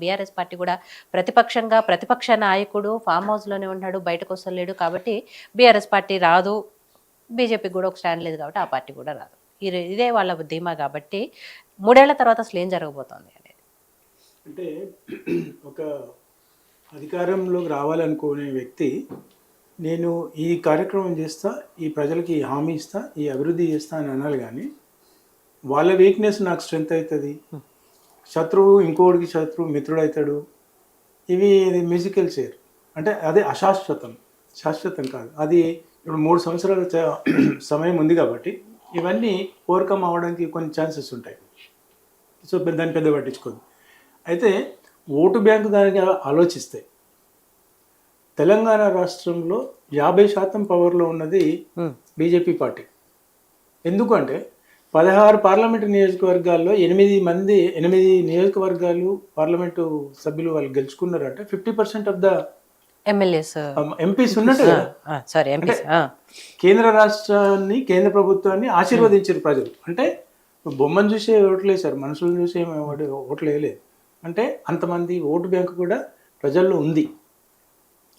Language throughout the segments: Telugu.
బీఆర్ఎస్ పార్టీ కూడా ప్రతిపక్ష నాయకుడు ఫామ్ హౌస్లోనే ఉన్నాడు, బయటకు వస్తలేడు. కాబట్టి బీఆర్ఎస్ పార్టీ రాదు, బీజేపీకి కూడా ఒక స్టాండ్ లేదు కాబట్టి ఆ పార్టీ కూడా రాదు. ఇదే వాళ్ళ ధీమా. కాబట్టి 3 ఏళ్ల తర్వాత అసలు ఏం జరగబోతోంది అనేది. అంటే ఒక అధికారంలోకి రావాలనుకునే వ్యక్తి నేను ఈ కార్యక్రమం చేస్తా, ఈ ప్రజలకి హామీ ఇస్తా, ఈ అభివృద్ధి చేస్తా అని అనాలి. కానీ వాళ్ళ వీక్నెస్ నాకు స్ట్రెంగ్త్ అవుతుంది, శత్రువు ఇంకోటికి శత్రువు మిత్రుడు అవుతాడు, ఇవి మ్యూజికల్ చైర్. అంటే అదే శాశ్వతం కాదు. అది ఇప్పుడు 3 సంవత్సరాల సమయం ఉంది కాబట్టి ఇవన్నీ ఓవర్కమ్ అవ్వడానికి కొన్ని ఛాన్సెస్ ఉంటాయి. సో దాన్ని పెద్ద పట్టించుకోదు. అయితే ఓటు బ్యాంకు దానికి ఆలోచిస్తే తెలంగాణ రాష్ట్రంలో 50% పవర్లో ఉన్నది బీజేపీ పార్టీ. ఎందుకంటే 16 పార్లమెంటు నియోజకవర్గాల్లో 8 నియోజకవర్గాలు పార్లమెంటు సభ్యులు వాళ్ళు గెలుచుకున్నారంటే 50% ఆఫ్ ద ఎంపీస్ ఉన్నట్టు కేంద్ర రాష్ట్రాన్ని, కేంద్ర ప్రభుత్వాన్ని ఆశీర్వదించారు ప్రజలు. అంటే బొమ్మను చూసే ఓట్లు వేశారు, మనుషులను చూసే ఓట్లు వేయలేదు. అంటే అంతమంది ఓటు బ్యాంకు కూడా ప్రజల్లో ఉంది,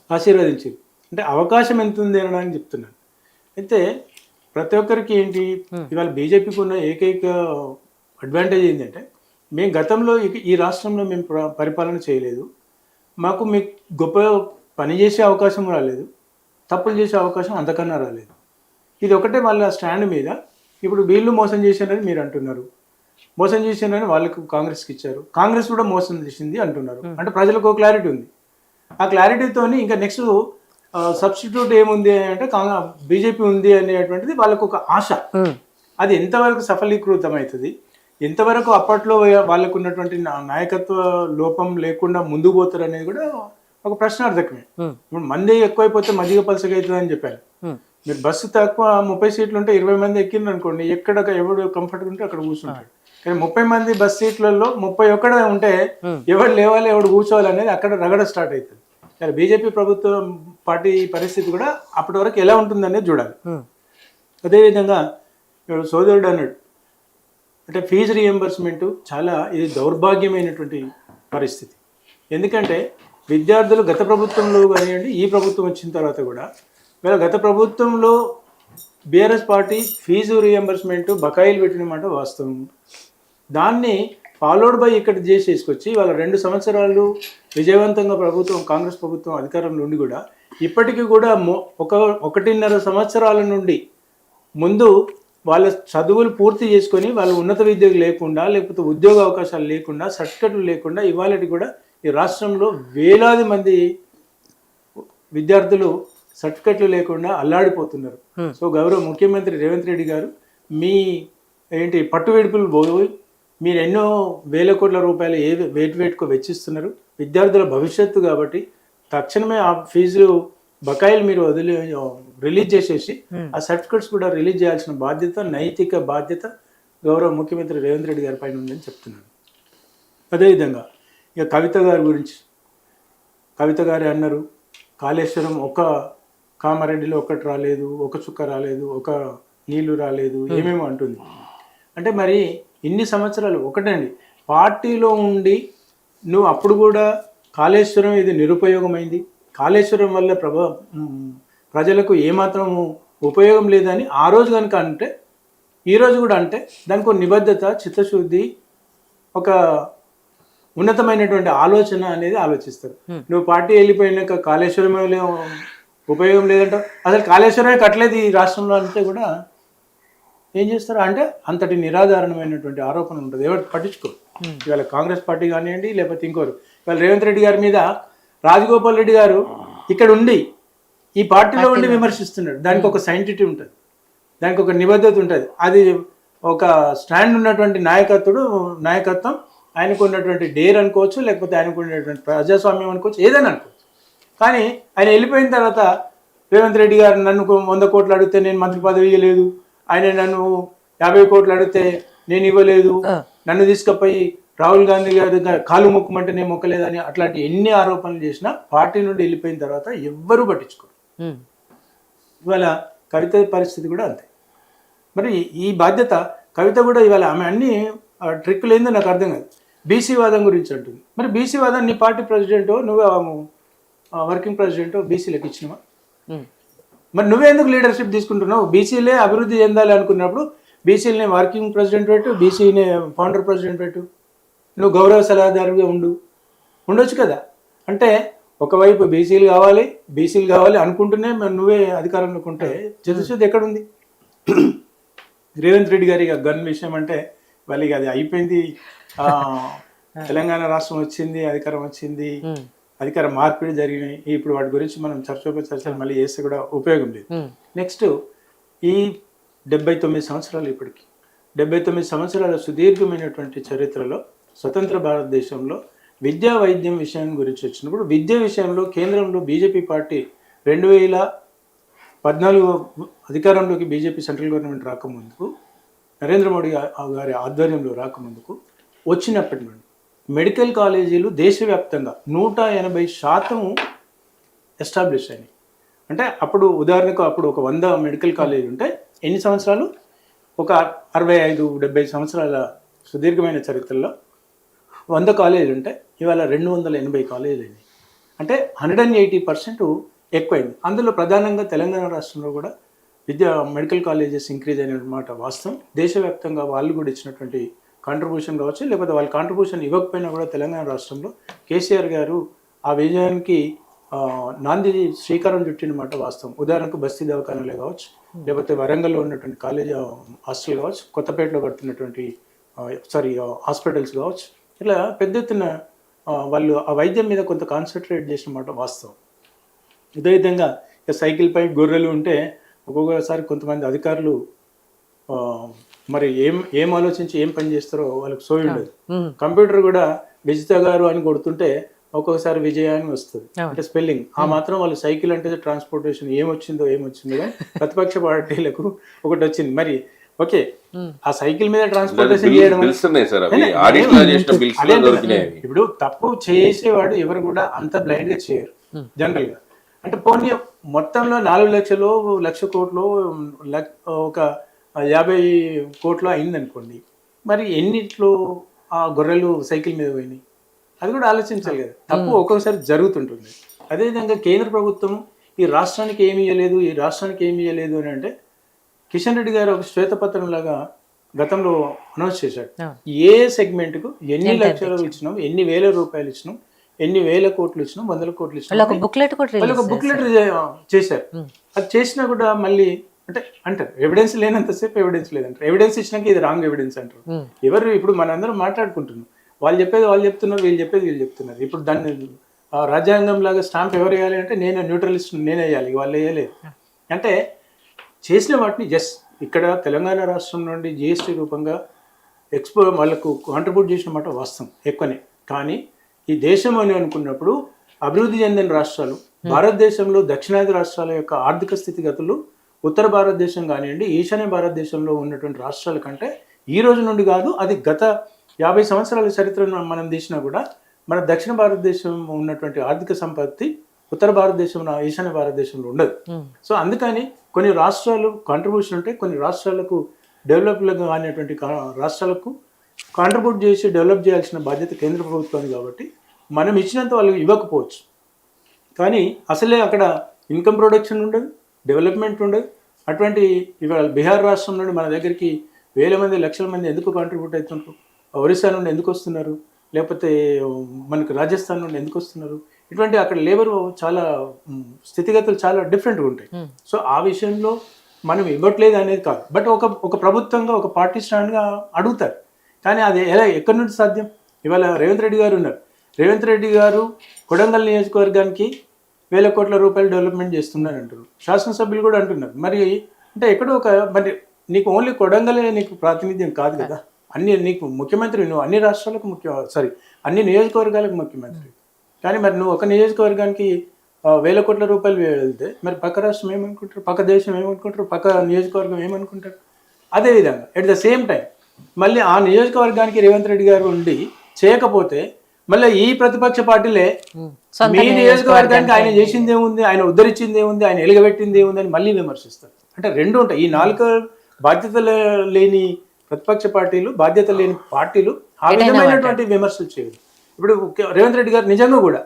ఆశీర్వదించారు. అంటే అవకాశం ఎంత ఉంది అనడానికి చెప్తున్నాను. అయితే ప్రతి ఒక్కరికి ఏంటి, ఇవాళ బీజేపీకి ఉన్న ఏకైక అడ్వాంటేజ్ ఏంటంటే మేము గతంలో ఈ రాష్ట్రంలో మేము పరిపాలన చేయలేదు, మాకు మీకు గొప్ప పని చేసే అవకాశం రాలేదు, తప్పులు చేసే అవకాశం అంతకన్నా రాలేదు. ఇది ఒకటే వాళ్ళ స్టాండ్ మీద. ఇప్పుడు వీళ్ళు మోసం చేశారని మీరు అంటున్నారు, మోసం చేశారని వాళ్ళకు కాంగ్రెస్కి ఇచ్చారు, కాంగ్రెస్ కూడా మోసం చేసింది అంటున్నారు. అంటే ప్రజలకు ఒక క్లారిటీ ఉంది. ఆ క్లారిటీతోని ఇంకా నెక్స్ట్ సబ్స్టిట్యూట్ ఏముంది అంటే బీజేపీ ఉంది అనేటువంటిది వాళ్ళకు ఒక ఆశ. అది ఎంతవరకు సఫలీకృతం అవుతుంది, ఎంతవరకు అప్పట్లో వాళ్ళకు ఉన్నటువంటి నాయకత్వ లోపం లేకుండా ముందుకు పోతారు అనేది కూడా ఒక ప్రశ్నార్థకమే. ఇప్పుడు మంది ఎక్కువైపోతే మజ్జిగ పలసగా అవుతుంది అని చెప్పాను. మీరు బస్సు తక్కువ 30 సీట్లు ఉంటే 20 మంది ఎక్కిండ్రు అనుకోండి, ఎవడు కంఫర్ట్గా ఉంటే అక్కడ కూర్చుంటాడు. కానీ 30 మంది బస్ సీట్లలో 31 ఉంటే ఎవడు లేవాలి, ఎవడు కూర్చోవాలి అనేది అక్కడ రగడ స్టార్ట్ అవుతుంది. కానీ బీజేపీ ప్రభుత్వం పార్టీ పరిస్థితి కూడా అప్పటి వరకు ఎలా ఉంటుంది అనేది చూడాలి. అదేవిధంగా ఇప్పుడు సోదరుడు అన్నాడు, అంటే ఫీజు రీఎంబర్స్మెంట్ చాలా ఇది దౌర్భాగ్యమైనటువంటి పరిస్థితి. ఎందుకంటే విద్యార్థులు గత ప్రభుత్వంలో కానివ్వండి, ఈ ప్రభుత్వం వచ్చిన తర్వాత కూడా వీళ్ళ గత ప్రభుత్వంలో బీఆర్ఎస్ పార్టీ ఫీజు రీఎంబర్స్మెంట్ బకాయిలు పెట్టిన మాట వాస్తవం. దాన్ని ఫాలోడ్ బై ఇక్కడ చేసుకొచ్చి వాళ్ళ 2 సంవత్సరాలు విజయవంతంగా కాంగ్రెస్ ప్రభుత్వం అధికారంలో ఉండి కూడా ఇప్పటికీ కూడా 1.5 సంవత్సరాల నుండి ముందు వాళ్ళ చదువులు పూర్తి చేసుకొని వాళ్ళు ఉన్నత విద్యకు లేకుండా, లేకపోతే ఉద్యోగ అవకాశాలు లేకుండా, సర్టిఫికెట్లు లేకుండా ఇవాళకి కూడా ఈ రాష్ట్రంలో వేలాది మంది విద్యార్థులు సర్టిఫికెట్లు లేకుండా అల్లాడిపోతున్నారు. సో గౌరవ ముఖ్యమంత్రి రేవంత్ రెడ్డి గారు మీ పట్టు విడుపులు పోయి మీరు ఎన్నో వేల కోట్ల రూపాయలు వేటుకో వెచ్చిస్తున్నారు. విద్యార్థుల భవిష్యత్తు కాబట్టి తక్షణమే ఆ ఫీజు బకాయిలు మీరు రిలీజ్ చేసేసి ఆ సర్టిఫికెట్స్ కూడా రిలీజ్ చేయాల్సిన బాధ్యత, నైతిక బాధ్యత గౌరవ ముఖ్యమంత్రి రేవంత్ రెడ్డి గారి పైన ఉందని చెప్తున్నాను. అదేవిధంగా ఇక కవిత గారి గురించి, కవిత గారు అన్నారు కాళేశ్వరం కామారెడ్డిలో ఒకటి రాలేదు, ఒక చుక్క రాలేదు, ఒక నీళ్లు రాలేదు, ఏమేమో అంటుంది. అంటే మరి ఇన్ని సంవత్సరాలు ఒకటండి పార్టీలో ఉండి నువ్వు అప్పుడు కూడా కాళేశ్వరం ఇది నిరుపయోగమైంది, కాళేశ్వరం వల్ల ప్రజలకు ఏమాత్రం ఉపయోగం లేదని ఆ రోజు కనుక అంటే ఈరోజు కూడా అంటే దానికి ఒక నిబద్ధత, చిత్తశుద్ధి, ఒక ఉన్నతమైనటువంటి ఆలోచన అనేది ఆలోచిస్తారు. నువ్వు పార్టీ వెళ్ళిపోయినాక కాళేశ్వరం ఉపయోగం లేదంట, అసలు కాళేశ్వరమే కట్టలేదు ఈ రాష్ట్రంలో అంటే కూడా ఏం చేస్తారు అంటే అంతటి నిరాధారణమైనటువంటి ఆరోపణ ఉంటుంది. ఎవరు పట్టించుకోరు. ఇవాళ కాంగ్రెస్ పార్టీ కానివ్వండి, లేకపోతే ఇంకోరు. ఇవాళ రేవంత్ రెడ్డి గారి మీద రాజగోపాల్ రెడ్డి గారు ఇక్కడ ఉండి ఈ పార్టీలో ఉండి విమర్శిస్తున్నాడు. దానికి ఒక సైంటిటీ ఉంటుంది, దానికి ఒక నిబద్ధత ఉంటుంది. అది ఒక స్టాండ్ ఉన్నటువంటి నాయకత్వం, ఆయనకు ఉన్నటువంటి డేర్ అనుకోవచ్చు, లేకపోతే ఆయనకు ఉన్నటువంటి ప్రజాస్వామ్యం అనుకోవచ్చు, ఏదైనా అనుకోవచ్చు. కానీ ఆయన వెళ్ళిపోయిన తర్వాత రేవంత్ రెడ్డి గారు నన్ను 100 కోట్లు అడిగితే నేను మంత్రి పదవి ఇవ్వలేదు, ఆయన నన్ను 50 కోట్లు అడిగితే నేను ఇవ్వలేదు, నన్ను తీసుకుపోయి రాహుల్ గాంధీ గారి కాలు మొక్కమంటే నేను మొక్కలేదని అట్లాంటి ఎన్ని ఆరోపణలు చేసినా పార్టీ నుండి వెళ్ళిపోయిన తర్వాత ఎవ్వరూ పట్టించుకోరు. ఇవాళ కవిత పరిస్థితి కూడా అంతే. మరి ఈ బాధ్యత కవిత కూడా ఇవాళ ఆమె అన్ని ట్రిక్కులు ఏందో నాకు అర్థం కాదు. బీసీ వాదం గురించి అంటుంది. మరి బీసీ వాదం నీ పార్టీ ప్రెసిడెంటో నువ్వు వర్కింగ్ ప్రెసిడెంటో బీసీలకు ఇచ్చినవా? మరి నువ్వే ఎందుకు లీడర్షిప్ తీసుకుంటున్నావు? బీసీలే అభివృద్ధి చెందాలి అనుకున్నప్పుడు బీసీలని వర్కింగ్ ప్రెసిడెంట్ పెట్టు, బీసీని ఫౌండర్ ప్రెసిడెంట్ పెట్టు, నువ్వు గౌరవ సలహాదారుగా ఉండొచ్చు కదా. అంటే ఒకవైపు బీసీలు కావాలి అనుకుంటూనే మరి నువ్వే అధికారంలోకి ఉంటే చిత్తశుద్ధి ఎక్కడుంది? రేవంత్ రెడ్డి గారి గన్ విషయం అంటే వాళ్ళకి అది అయిపోయింది. తెలంగాణ రాష్ట్రం వచ్చింది, అధికారం వచ్చింది, అధికార మార్పిడి జరిగినాయి. ఇప్పుడు వాటి గురించి మనం చర్చలు మళ్ళీ చేస్తే కూడా ఉపయోగం లేదు. నెక్స్ట్ ఈ 79 సంవత్సరాలు, ఇప్పటికి 79 సంవత్సరాల సుదీర్ఘమైనటువంటి చరిత్రలో స్వతంత్ర భారతదేశంలో విద్యా వైద్యం విషయం గురించి వచ్చినప్పుడు విద్య విషయంలో కేంద్రంలో బీజేపీ పార్టీ 2014 అధికారంలోకి బీజేపీ సెంట్రల్ గవర్నమెంట్ రాకముందుకు, నరేంద్ర మోడీ గారి ఆధ్వర్యంలో రాకముందుకు వచ్చినప్పటి నుండి మెడికల్ కాలేజీలు దేశవ్యాప్తంగా 180% ఎస్టాబ్లిష్ అయినాయి. అంటే అప్పుడు ఉదాహరణకు అప్పుడు ఒక 100 మెడికల్ కాలేజీ ఉంటే ఎన్ని సంవత్సరాలు? ఒక 65-70 సంవత్సరాల సుదీర్ఘమైన చరిత్రలో 100 కాలేజీలు ఉంటే ఇవాళ 280 కాలేజీలు అయినాయి. అంటే 180% ఎక్కువైంది. అందులో ప్రధానంగా తెలంగాణ రాష్ట్రంలో కూడా మెడికల్ కాలేజెస్ ఇంక్రీజ్ అయిన మాట వాస్తవం. దేశవ్యాప్తంగా వాళ్ళు కూడా ఇచ్చినటువంటి కాంట్రిబ్యూషన్ కావచ్చు, లేకపోతే వాళ్ళ కాంట్రిబ్యూషన్ ఇవ్వకపోయినా కూడా తెలంగాణ రాష్ట్రంలో కేసీఆర్ గారు ఆ విజయానికి నాంది శ్రీకారం చుట్టిన మాట వాస్తవం. ఉదాహరణకు బస్తీ దవాఖానాలే కావచ్చు, లేకపోతే వరంగల్లో ఉన్నటువంటి కాలేజ్ హాస్టల్ కావచ్చు, కొత్తపేటలో కడుతున్నటువంటి హాస్పిటల్స్ కావచ్చు, ఇట్లా పెద్ద ఎత్తున వాళ్ళు ఆ వైద్యం మీద కొంత కాన్సన్ట్రేట్ చేసిన మాట వాస్తవం. అదేవిధంగా సైకిల్ పై గొర్రెలు ఉంటే ఒక్కొక్కసారి కొంతమంది అధికారులు మరి ఏం ఆలోచించి ఏం పని చేస్తారో వాళ్ళకి సోయి ఉండదు. కంప్యూటర్ కూడా విజిత గారు అని కొడుతుంటే ఒక్కొక్కసారి విజయ అని వస్తుంది, అంటే స్పెల్లింగ్. ఆ మాత్రం వాళ్ళు సైకిల్ అంటే ట్రాన్స్పోర్టేషన్ ఏమొచ్చిందో కానీ ప్రతిపక్ష పార్టీలకు ఒకటి వచ్చింది. మరి ఓకే, ఆ సైకిల్ మీద ట్రాన్స్పోర్టేషన్ చేయడం ఇప్పుడు తప్పు చేసేవాడు ఎవరు కూడా అంత బ్లైండ్ గా చేయరు జనరల్ గా. అంటే పోనీ మొత్తంలో 4 లక్షలు, 1,00,000 కోట్లు, ఒక 50 కోట్లు అయింది అనుకోండి, మరి ఎన్నిట్లో ఆ గొర్రెలు సైకిల్ మీద పోయినాయి? అది కూడా ఆలోచించాలి కదా. తప్పు ఒక్కొక్కసారి జరుగుతుంటుంది. అదేవిధంగా కేంద్ర ప్రభుత్వం ఈ రాష్ట్రానికి ఏమి ఇవ్వలేదు అని అంటే కిషన్ రెడ్డి గారు ఒక శ్వేతపత్రం లాగా గతంలో అనౌన్స్ చేశాడు. ఏ సెగ్మెంట్కు ఎన్ని లక్షలు ఇచ్చినాం, ఎన్ని వేల రూపాయలు ఇచ్చినాం, ఎన్ని వేల కోట్లు ఇచ్చినాం, 100 కోట్లు ఇచ్చినాం, ఒక బుక్లెట్ చేశారు. అది చేసినా కూడా మళ్ళీ అంటారు ఎవిడెన్స్ లేనంతసేపు ఎవిడెన్స్ లేదంటారు. ఎవిడెన్స్ ఇచ్చినాక ఇది రాంగ్ ఎవిడెన్స్ అంటారు. ఎవరు ఇప్పుడు మనందరం మాట్లాడుకుంటున్నాం, వాళ్ళు చెప్పేది వాళ్ళు చెప్తున్నారు, వీళ్ళు చెప్పేది వీళ్ళు చెప్తున్నారు. ఇప్పుడు దాన్ని రాజ్యాంగం లాగా స్టాంప్ ఎవరు వేయాలి అంటే నేను న్యూట్రలిస్ట్, నేనే వేయాలి, వాళ్ళు వేయలేదు. అంటే చేసిన వాటిని ఇక్కడ తెలంగాణ రాష్ట్రం నుండి జిఎస్టీ రూపంగా వాళ్ళకు కాంట్రిబ్యూట్ చేసిన మాట వాస్తవం ఎక్కువనే. కానీ ఈ దేశం అని అనుకున్నప్పుడు అభివృద్ధి చెందిన రాష్ట్రాలు, భారతదేశంలో దక్షిణాది రాష్ట్రాల యొక్క ఆర్థిక స్థితిగతులు ఉత్తర భారతదేశం కానివ్వండి, ఈశాన్య భారతదేశంలో ఉన్నటువంటి రాష్ట్రాల కంటే ఈ రోజు నుండి కాదు, అది గత 50 సంవత్సరాల చరిత్రను మనం తీసినా కూడా మన దక్షిణ భారతదేశం ఉన్నటువంటి ఆర్థిక సంపత్తి ఉత్తర భారతదేశంలో, ఈశాన్య భారతదేశంలో ఉండదు. సో అందుకని కొన్ని రాష్ట్రాలు కాంట్రిబ్యూషన్ ఉంటే కొన్ని రాష్ట్రాలకు డెవలప్గా కానిటువంటి రాష్ట్రాలకు కాంట్రిబ్యూట్ చేసి డెవలప్ చేయాల్సిన బాధ్యత కేంద్ర ప్రభుత్వాన్ని. కాబట్టి మనం ఇచ్చినంత వాళ్ళకి ఇవ్వకపోవచ్చు, కానీ అసలే అక్కడ ఇన్కమ్ ప్రొడక్షన్ ఉండదు, డెవలప్మెంట్ ఉండదు. అటువంటి ఇవాళ బీహార్ రాష్ట్రం నుండి మన దగ్గరికి వేల మంది, లక్షల మంది ఎందుకు కాంట్రిబ్యూట్ అవుతున్నారు? ఒరిస్సా నుండి ఎందుకు వస్తున్నారు? లేకపోతే మనకు రాజస్థాన్ నుండి ఎందుకు వస్తున్నారు? ఇటువంటి అక్కడ లేబర్ చాలా స్థితిగతులు చాలా డిఫరెంట్గా ఉంటాయి. సో ఆ విషయంలో మనం ఇవ్వట్లేదు అనేది కాదు, బట్ ఒక ప్రభుత్వంగా ఒక పార్టీ స్టాండ్గా అడుగుతారు. కానీ అది ఎక్కడి నుండి సాధ్యం? ఇవాళ రేవంత్ రెడ్డి గారు ఉన్నారు. రేవంత్ రెడ్డి గారు కొడంగల్ నియోజకవర్గానికి 1,000 కోట్ల రూపాయలు డెవలప్మెంట్ చేస్తున్నారని అంటారు. శాసనసభ్యులు కూడా అంటున్నారు. మరి అంటే ఎక్కడో మరి నీకు ఓన్లీ కొడంగలే నీకు ప్రాతినిధ్యం కాదు కదా. నీకు ముఖ్యమంత్రి, నువ్వు అన్ని రాష్ట్రాలకు అన్ని నియోజకవర్గాలకు ముఖ్యమంత్రి. కానీ మరి నువ్వు ఒక నియోజకవర్గానికి 1,000 కోట్ల రూపాయలు వెళ్తే మరి పక్క రాష్ట్రం ఏమనుకుంటారు, పక్క దేశం ఏమనుకుంటారు, పక్క నియోజకవర్గం ఏమనుకుంటారు? అదేవిధంగా ఎట్ ద సేమ్ టైం మళ్ళీ ఆ నియోజకవర్గానికి రేవంత్ రెడ్డి గారు ఉండి చేయకపోతే మళ్ళీ ఈ ప్రతిపక్ష పార్టీలే మీ నియోజకవర్గానికి ఆయన చేసింది ఏముంది, ఆయన ఉద్ధరించింది ఏముంది, ఆయన ఎలుగబెట్టింది ఏముంది అని మళ్ళీ విమర్శిస్తారు. అంటే రెండు ఉంటాయి. ఈ 4 బాధ్యతలు లేని ప్రతిపక్ష పార్టీలు, బాధ్యత లేని పార్టీలు ఆ విధమైనటువంటి విమర్శలు చేయదు. ఇప్పుడు రేవంత్ రెడ్డి గారు నిజంగా కూడా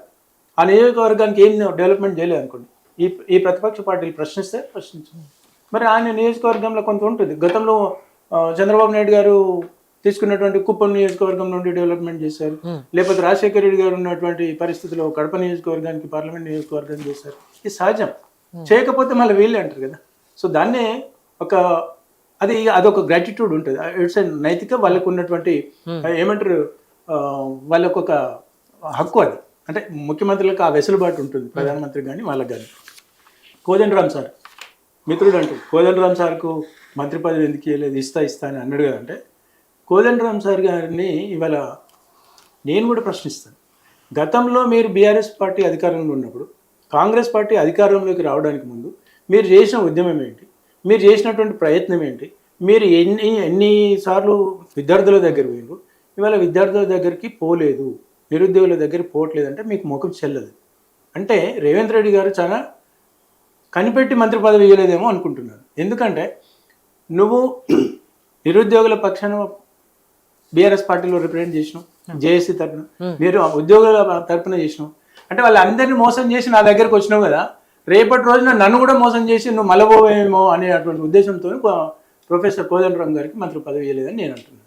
ఆ నియోజకవర్గానికి ఏం డెవలప్మెంట్ చేయలేదు అనుకోండి, ఈ ప్రతిపక్ష పార్టీలు ప్రశ్నించారు. మరి ఆయన నియోజకవర్గంలో కొంత ఉంటుంది. గతంలో చంద్రబాబు నాయుడు గారు తీసుకున్నటువంటి కుప్పం నియోజకవర్గం నుండి డెవలప్మెంట్ చేశారు, లేకపోతే రాజశేఖర రెడ్డి గారు ఉన్నటువంటి పరిస్థితిలో కడప నియోజకవర్గానికి పార్లమెంట్ నియోజకవర్గం చేశారు. ఇది సహజం. చేయకపోతే మళ్ళీ వీళ్ళే అంటారు కదా. సో దాన్నే అదొక గ్రాటిట్యూడ్ ఉంటుంది. ఇట్స్ నైతిక వాళ్ళకు ఉన్నటువంటి ఏమంటారు, వాళ్ళకు ఒక హక్కు అది. అంటే ముఖ్యమంత్రులకు ఆ వెసులుబాటు ఉంటుంది, ప్రధానమంత్రి కానీ వాళ్ళకి కానీ. కోదండరామ్ సార్ మిత్రుడు అంటారు, కోదండరామ్ సార్కు మంత్రి పదవి ఎందుకు ఇవ్వలేదు, ఇస్తా అని అన్నాడు కదా. అంటే కోదండరామ్ సార్ గారిని ఇవాళ నేను కూడా ప్రశ్నిస్తాను. గతంలో మీరు బీఆర్ఎస్ పార్టీ అధికారంలో ఉన్నప్పుడు, కాంగ్రెస్ పార్టీ అధికారంలోకి రావడానికి ముందు మీరు చేసిన ఉద్యమం ఏంటి, మీరు చేసినటువంటి ప్రయత్నం ఏంటి, మీరు ఎన్నిసార్లు విద్యార్థుల దగ్గర పోయారు, ఇవాళ విద్యార్థుల దగ్గరికి పోలేదు, నిరుద్యోగుల దగ్గర పోవట్లేదు అంటే మీకు ముఖం చెల్లదు. అంటే రేవంత్ రెడ్డి గారు చాలా కనిపెట్టి మంత్రి పదవి ఇవ్వలేదేమో అనుకుంటున్నాను. ఎందుకంటే నువ్వు నిరుద్యోగుల పక్షాన బీఆర్ఎస్ పార్టీలో రిప్రజెంట్ చేసినావు, జేఏసీ తరఫున, మీరు ఉద్యోగుల తరఫున చేసినావు. అంటే వాళ్ళందరినీ మోసం చేసి నా దగ్గరకు వచ్చినావు కదా, రేపటి రోజున నన్ను కూడా మోసం చేసి నువ్వు మలబోవేమో అనేటువంటి ఉద్దేశంతో ప్రొఫెసర్ కోదండరామ్ గారికి మంత్రి పదవి ఇవ్వలేదని నేను అంటున్నాను.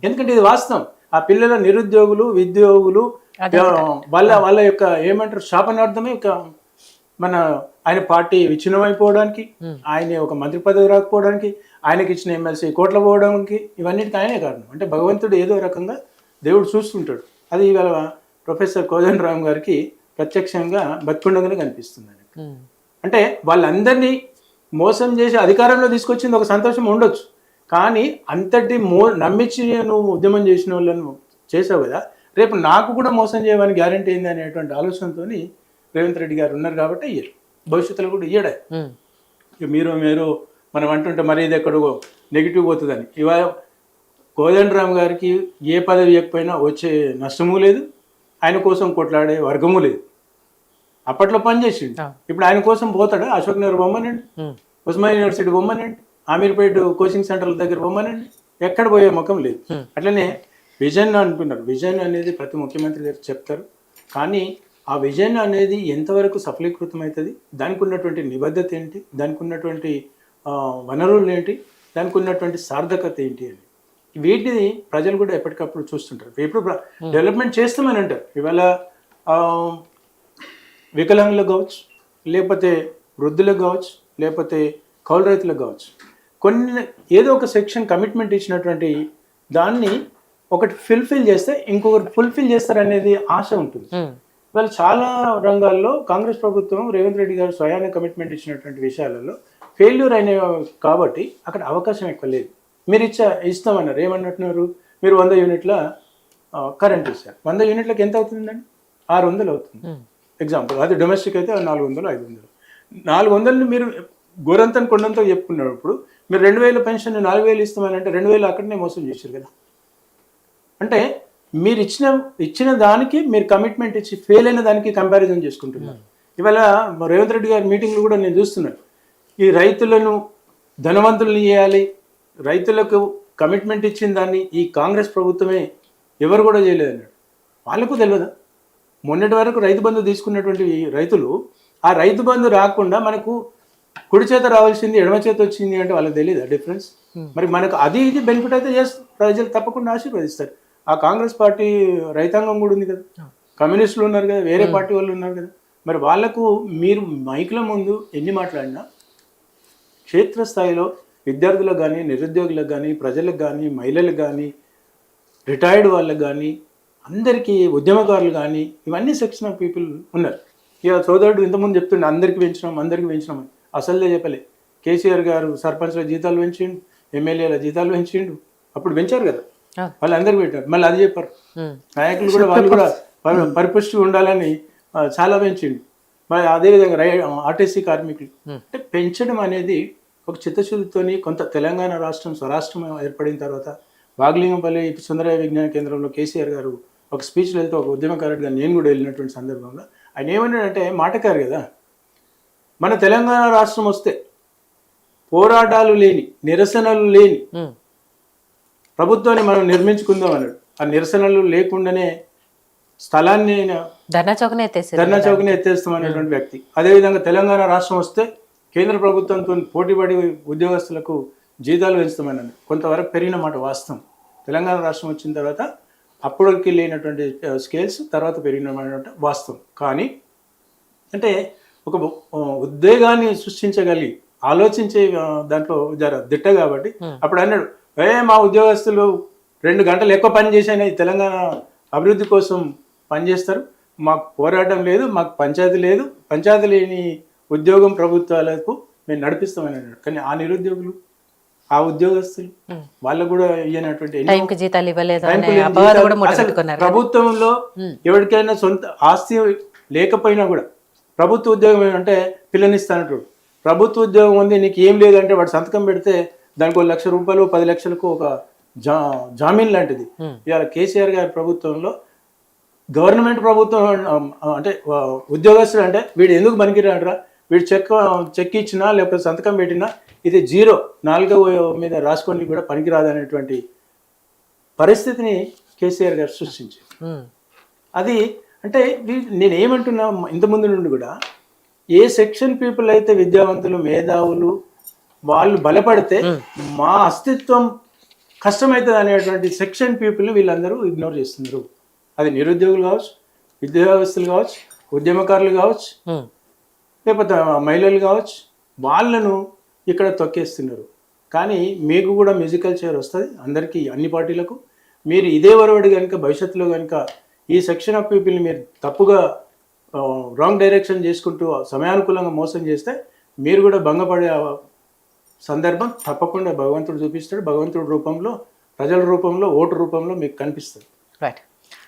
ఎందుకంటే ఇది వాస్తవం. ఆ పిల్లల నిరుద్యోగులు, విద్యోగులు వాళ్ళ యొక్క ఏమంటారు శాపనార్థమే ఆయన పార్టీ విచ్ఛిన్నమైపోవడానికి, ఆయన ఒక మంత్రి పదవి రాకపోవడానికి, ఆయనకి ఇచ్చిన ఎమ్మెల్సీ కోట్ల పోవడానికి, ఇవన్నిటికీ ఆయనే కారణం. అంటే భగవంతుడు ఏదో రకంగా దేవుడు చూస్తుంటాడు. అది ఇవాళ ప్రొఫెసర్ కోదండరామ్ గారికి ప్రత్యక్షంగా బతికుండగానే కనిపిస్తుంది. అంటే వాళ్ళందరినీ మోసం చేసి అధికారంలో తీసుకొచ్చింది ఒక సంతోషం ఉండొచ్చు, కానీ అంతటి నమ్మించి నువ్వు ఉద్యమం చేసిన వాళ్ళను చేసావు కదా, రేపు నాకు కూడా మోసం చేయమని గ్యారంటీ అయింది అనేటువంటి ఆలోచనతో రేవంత్ రెడ్డి గారు ఉన్నారు కాబట్టి ఇయ్యరు, భవిష్యత్తులో కూడా ఇయ్యడే. మీరు మనం అంటుంటే మరి ఇది ఎక్కడో నెగిటివ్ పోతుందని. ఇవాళ కోదండరామ్ గారికి ఏ పదవి ఇవ్వకపోయినా వచ్చే నష్టము లేదు, ఆయన కోసం కొట్లాడే వర్గము లేదు. అప్పట్లో పనిచేసిండు, ఇప్పుడు ఆయన కోసం పోతాడా? అశోక్ నగర్ బొమ్మనండి, ఉస్మానియా యూనివర్సిటీ బొమ్మనండి, అమీర్పేట కోచింగ్ సెంటర్ల దగ్గర బొమ్మనండి, ఎక్కడ పోయే ముఖం లేదు. అట్లనే విజన్ అనుకున్నారు. విజన్ అనేది ప్రతి ముఖ్యమంత్రి గారు చెప్తారు, కానీ ఆ విజన్ అనేది ఎంతవరకు సఫలీకృతం అవుతుంది, దానికి ఉన్నటువంటి నిబద్ధత ఏంటి, దానికి ఉన్నటువంటి వనరులు ఏంటి, దానికి ఉన్నటువంటి సార్థకత ఏంటి అని వీటిని ప్రజలు కూడా ఎప్పటికప్పుడు చూస్తుంటారు. ఇప్పుడు డెవలప్మెంట్ చేస్తామని అంటారు. ఇవాళ వికలాంగులకు కావచ్చు, లేకపోతే వృద్ధులకు కావచ్చు, లేకపోతే కౌలు రైతులకు కావచ్చు, కొన్ని ఏదో ఒక సెక్షన్ కమిట్మెంట్ ఇచ్చినటువంటి దాన్ని ఒకటి ఫుల్ఫిల్ చేస్తే ఇంకొకటి ఫుల్ఫిల్ చేస్తారనేది ఆశ ఉంటుంది. వాళ్ళు చాలా రంగాల్లో కాంగ్రెస్ ప్రభుత్వం రేవంత్ రెడ్డి గారు స్వయాన్ని కమిట్మెంట్ ఇచ్చినటువంటి విషయాలలో ఫెయిల్యూర్ అయినవి కాబట్టి అక్కడ అవకాశం ఎక్కువ లేదు. మీరు ఇస్తామన్నారు, ఏమన్నట్టున్నారు, మీరు 100 యూనిట్ల కరెంట్ ఇస్తారు, 100 యూనిట్లకు ఎంత అవుతుందండి? 600 అవుతుంది ఎగ్జాంపుల్. అది డొమెస్టిక్ అయితే 400, 500. 400ని మీరు గోరంతని కొండంతో చెప్పుకున్నప్పుడు మీరు 2000 పెన్షన్ 4000 ఇస్తామని అంటే 2000 అక్కడనే మోసం చేశారు కదా. అంటే మీరు ఇచ్చిన దానికి మీరు కమిట్మెంట్ ఇచ్చి ఫెయిల్ అయిన దానికి కంపారిజన్ చేసుకుంటున్నారు. ఇవాళ రేవంత్ రెడ్డి గారి మీటింగ్లు కూడా నేను చూస్తున్నాను. ఈ రైతులను ధనవంతులను చేయాలి, రైతులకు కమిట్మెంట్ ఇచ్చిన దాన్ని ఈ కాంగ్రెస్ ప్రభుత్వమే ఎవరు కూడా చేయలేదన్నాడు. వాళ్ళకు తెలియదా? మొన్నటి వరకు రైతు బంధు తీసుకున్నటువంటి రైతులు ఆ రైతు బంధు రాకుండా మనకు కుడి చేత రావాల్సింది ఎడమ చేత వచ్చింది అంటే వాళ్ళకి తెలియదు ఆ డిఫరెన్స్. మరి మనకు అది ఇది బెనిఫిట్ అయితే ప్రజలు తప్పకుండా ఆశీర్వదిస్తారు. ఆ కాంగ్రెస్ పార్టీ రైతాంగం కూడా ఉంది కదా, కమ్యూనిస్టులు ఉన్నారు కదా, వేరే పార్టీ వాళ్ళు ఉన్నారు కదా. మరి వాళ్లకు మీరు మైకుల ముందు ఎన్ని మాట్లాడినా క్షేత్రస్థాయిలో విద్యార్థులకు కానీ, నిరుద్యోగులకు కానీ, ప్రజలకు కానీ, మహిళలకు కానీ, రిటైర్డ్ వాళ్ళకి కానీ, అందరికీ ఉద్యమకారులు కానీ, ఇవన్నీ సెక్షన్ ఆఫ్ పీపుల్ ఉన్నారు. ఇక సోదరుడు ఇంతకుముందు చెప్తుండే అందరికీ పెంచినాం అని. అసలే చెప్పలే. కేసీఆర్ గారు సర్పంచ్ల జీతాలు పెంచిండు, ఎమ్మెల్యేల జీతాలు పెంచిండు, అప్పుడు పెంచారు కదా, వాళ్ళందరికీ పెట్టారు. మళ్ళీ అది చెప్పారు, నాయకులు కూడా వాళ్ళు కూడా పరిపుష్టి ఉండాలని చాలా పెంచిండు. మరి అదేవిధంగా ఆర్టీసీ కార్మికులు అంటే పెంచడం అనేది ఒక చిత్తశుద్ధితోని కొంత తెలంగాణ రాష్ట్రం స్వరాష్ట్రం ఏర్పడిన తర్వాత వాగ్లింగంపల్లి సుందరయ్య విజ్ఞాన కేంద్రంలో కేసీఆర్ గారు ఒక స్పీచ్లో వెళ్తే ఒక ఉద్యమకారుడిగా నేను కూడా వెళ్ళినటువంటి సందర్భంలో ఆయన ఏమన్నాడంటే, మాటకారు కదా, మన తెలంగాణ రాష్ట్రం వస్తే పోరాటాలు లేని, నిరసనలు లేని, ప్రభుత్వాన్ని మనం నిర్మించుకుందాం అన్నాడు. ఆ నిరసనలు లేకుండానే స్థలాన్ని ధర్నా చౌకనే ఎత్తేసారు. ధర్నా చౌకని ఎత్తేస్తామనేటువంటి వ్యక్తి. అదేవిధంగా తెలంగాణ రాష్ట్రం వస్తే కేంద్ర ప్రభుత్వంతో పోటీపడి ఉద్యోగస్తులకు జీతాలు పెంచుతామన్నాడు. కొంతవరకు పెరిగిన మాట వాస్తవం. తెలంగాణ రాష్ట్రం వచ్చిన తర్వాత అప్పటికి లేనటువంటి స్కేల్స్ తర్వాత పెరిగిన వాస్తవం. కానీ అంటే ఒక ఉద్వేగాన్ని సృష్టించగలిగి ఆలోచించే దాంట్లో జర దిట్ట కాబట్టి అప్పుడు అన్నాడు, మా ఉద్యోగస్తులు 2 గంటలు ఎక్కువ పని చేసినా తెలంగాణ అభివృద్ధి కోసం పనిచేస్తారు, మాకు పోరాటం లేదు, మాకు పంచాయతీ లేదు, పంచాయతీ లేని ఉద్యోగం ప్రభుత్వాలకు మేము నడిపిస్తామని అన్నాడు. కానీ ఆ నిరుద్యోగులు, ఆ ఉద్యోగస్తులు వాళ్ళకు కూడా ఇయ్యనటువంటి టైంకి జీతాలు ఇవ్వలేదు అనే అపవాదు కూడా ముట్టబెట్టుకున్నారు. ప్రభుత్వంలో ఎవరికైనా సొంత ఆస్తి లేకపోయినా కూడా ప్రభుత్వ ఉద్యోగం ఏమంటే పిల్లనిస్తానట్టు. ప్రభుత్వ ఉద్యోగం ఉంది, నీకు ఏం లేదంటే వాడు సంతకం పెడితే దానికి 1 లక్ష రూపాయలు 10 లక్షలకు ఒక జామీన్ లాంటిది. ఇవాళ కేసీఆర్ గారి ప్రభుత్వంలో గవర్నమెంట్ ప్రభుత్వం అంటే ఉద్యోగస్తులు అంటే వీడు ఎందుకు పనికిరాడరా, వీడు చెక్ ఇచ్చినా లేకపోతే సంతకం పెట్టినా ఇది 0 4వ మీద రాసుకొని కూడా పనికిరాదు అనేటువంటి పరిస్థితిని కేసీఆర్ గారు సృష్టించారు. అది అంటే నేనేమంటున్నా, ఇంతకుముందు నుండి కూడా ఏ సెక్షన్ పీపుల్ అయితే విద్యావంతులు మేధావులు వాళ్ళు బలపడితే మా అస్తిత్వం కష్టమవుతుంది అనేటువంటి సెక్షన్ పీపుల్ని వీళ్ళందరూ ఇగ్నోర్ చేస్తున్నారు. అది నిరుద్యోగులు కావచ్చు, విద్యావ్యవస్థలు కావచ్చు, ఉద్యమకారులు కావచ్చు, లేకపోతే మహిళలు కావచ్చు, వాళ్ళను ఇక్కడ తొక్కేస్తున్నారు. కానీ మీకు కూడా మ్యూజికల్ చైర్ వస్తుంది అందరికీ, అన్ని పార్టీలకు. మీరు ఇదే వరవడి కనుక భవిష్యత్తులో కనుక ఈ సెక్షన్ ఆఫ్ పీపుల్ని మీరు తప్పుగా రాంగ్ డైరెక్షన్ చేసుకుంటూ సమయానుకూలంగా మోసం చేస్తే మీరు కూడా భంగపడే సందర్భం తప్పకుండా భగవంతుడు చూపిస్తాడు. భగవంతుడి రూపంలో, ప్రజల రూపంలో, ఓటు రూపంలో మీకు కనిపిస్తుంది. రైట్.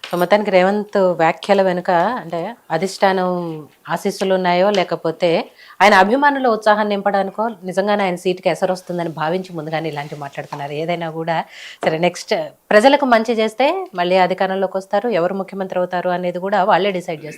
సో మొత్తానికి రేవంత్ వ్యాఖ్యల వెనుక అంటే అధిష్టానం ఆశీస్సులు ఉన్నాయో లేకపోతే ఆయన అభిమానుల ఉత్సాహాన్ని నింపడానికో నిజంగానే ఆయన సీటుకి ఎసరు వస్తుందని భావించి ముందుగానే ఇలాంటివి మాట్లాడుతున్నారు. ఏదైనా కూడా సరే, నెక్స్ట్ ప్రజలకు మంచి చేస్తే మళ్ళీ అధికారంలోకి వస్తారు, ఎవరు ముఖ్యమంత్రి అవుతారు అనేది కూడా వాళ్ళే డిసైడ్ చేస్తారు.